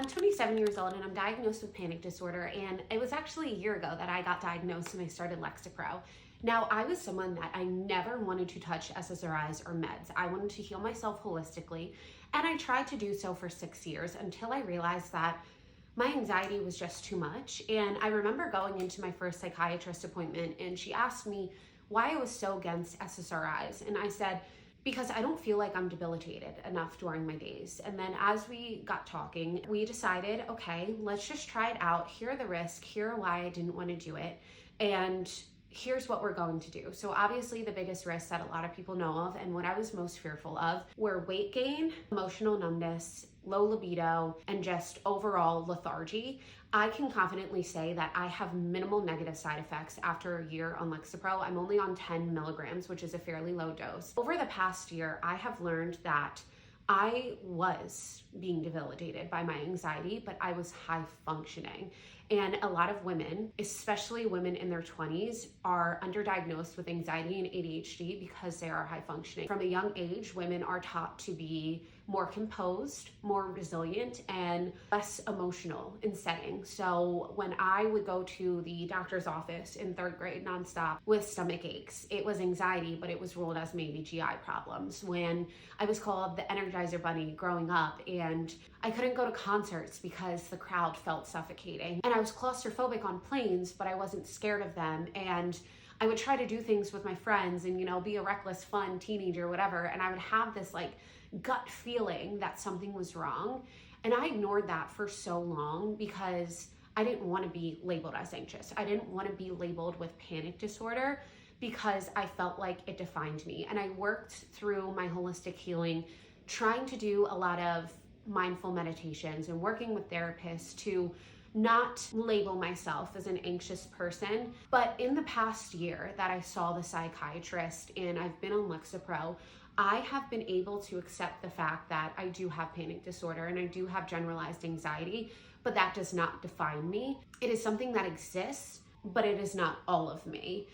I'm 27 years old and I'm diagnosed with panic disorder, and it was actually a year ago that I got diagnosed and I started Lexapro. Now, I was someone that I never wanted to touch SSRIs or meds. I wanted to heal myself holistically, and I tried to do so for 6 years until I realized that my anxiety was just too much. And I remember going into my first psychiatrist appointment, and she asked me why I was so against SSRIs. And I said, because I don't feel like I'm debilitated enough during my days. And then as we got talking, we decided, okay, let's just try it out. Here are the risks, here are why I didn't want to do it, and here's what we're going to do. So obviously the biggest risks that a lot of people know of, and what I was most fearful of, were weight gain, emotional numbness, low libido, and just overall lethargy. I can confidently say that I have minimal negative side effects after a year on Lexapro. I'm only on 10 milligrams, which is a fairly low dose. Over the past year, I have learned that I was being debilitated by my anxiety, but I was high functioning. And a lot of women, especially women in their 20s, are underdiagnosed with anxiety and ADHD because they are high functioning. From a young age, women are taught to be more composed, more resilient, and less emotional in settings. So when I would go to the doctor's office in 3rd grade nonstop with stomach aches, it was anxiety, but it was ruled as maybe GI problems. When I was called the Energizer Bunny growing up, and I couldn't go to concerts because the crowd felt suffocating. And I was claustrophobic on planes, but I wasn't scared of them. And I would try to do things with my friends and, be a reckless, fun teenager, whatever. And I would have this gut feeling that something was wrong. And I ignored that for so long because I didn't want to be labeled as anxious. I didn't want to be labeled with panic disorder because I felt like it defined me. And I worked through my holistic healing, trying to do a lot of mindful meditations and working with therapists to not label myself as an anxious person. But in the past year that I saw the psychiatrist and I've been on Lexapro, I have been able to accept the fact that I do have panic disorder and I do have generalized anxiety, but that does not define me. It is something that exists, but it is not all of me.